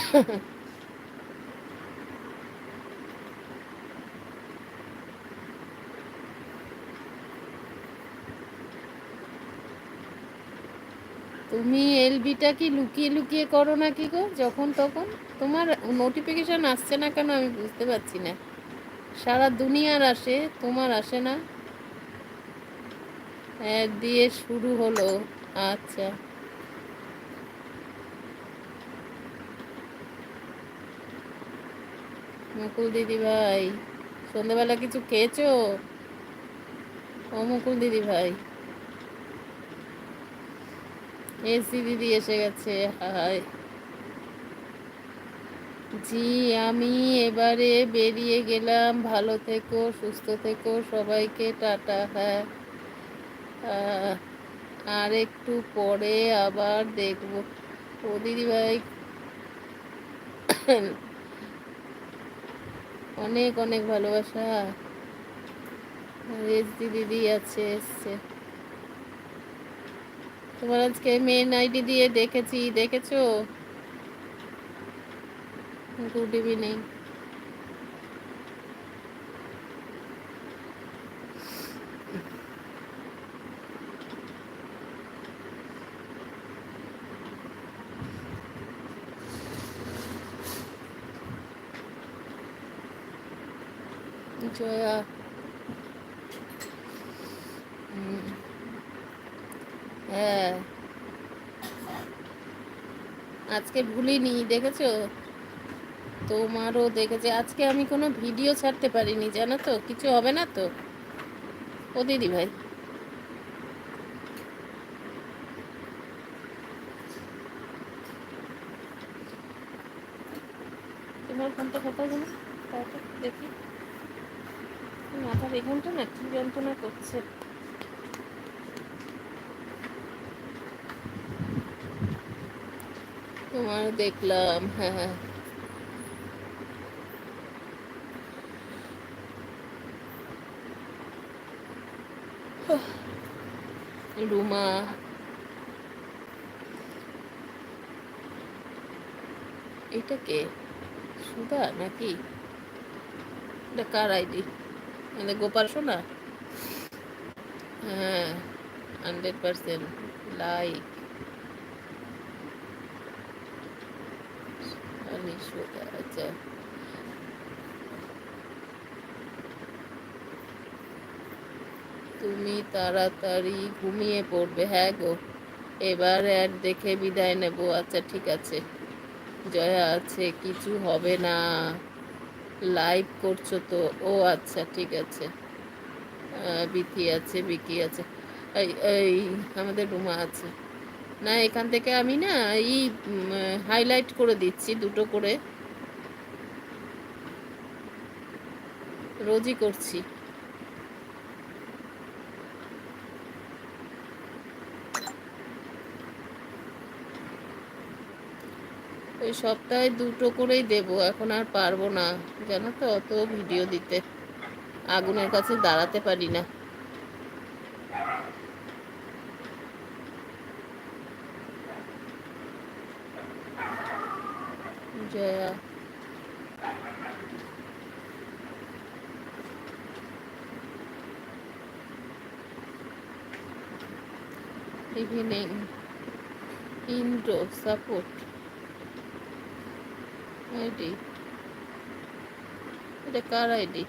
তুমি এলবিটা কি লুকিয়ে লুকিয়ে করো নাকি গো যখন তখন? তোমার নোটিফিকেশন আসছে না কেন আমি বুঝতে পারছি না। সারা দুনিয়ার আসে, তোমার আসে না। অ্যাড দিয়ে শুরু হলো। আচ্ছা, মুকুল দিদি ভাই, সন্ধেবেলা কিছু খেয়েছো? ও মুকুল দিদি ভাই, এসি দিদি এসে গেছে। হাই জি, আমি এবারে বেরিয়ে গেলাম। ভালো থেকো, সুস্থ থেকো, সবাইকে টাটা। হ্যাঁ, আর একটু পরে আবার দেখবো। ও দিদি ভাই, অনেক অনেক ভালোবাসা। রেজদি দিদি আছে, এসছে। তোমার আজকে মেন আইডি দিয়ে দেখেছি, দেখেছো? Good evening. জয়া, হ্যাঁ, আজকে ভুলিনি, দেখেছো? তোমারও দেখেছে। আজকে আমি কোনো ভিডিও ছাড়তে পারিনি, জানো তো? কিছু হবে না তো? ও দিদি ভাই, তোমার ফোনটা কোথায় গেল? তারপর দেখি। মাথার এখানটা না কি যন্ত্রণা করছে। তোমার দেখলাম, হ্যাঁ হ্যাঁ। রুমা, এটা কে? সুধা নাকি? এটা কার আইডি? এটা গোপাল সোনা? হ্যাঁ, 100% লাইক। আমি সুধা, আচ্ছা। তুমি তাড়াতাড়ি ঘুমিয়ে পড়বে। হ্যাঁ গো, এবার অ্যাড দেখে বিদায় নেব। আচ্ছা ঠিক আছে। জয়া আছে, কিছু হবে না। লাইভ করছো তো? ও আচ্ছা, ঠিক আছে। বিথি আছে, বিকি আছে, এই এই আমাদের রুমা আছে। না, এখান থেকে আমি না এই হাইলাইট করে দিচ্ছি দুটো করে, রোজই করছি। ওই সপ্তাহে দুটো করেই দেবো, এখন আর পারবো না, জানো তো, অত ভিডিও দিতে। আগুনের কাছে দাঁড়াতে পারি না। Jaya, evening. Indo support ID, এটা কার আইডি?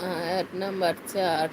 Add number 4।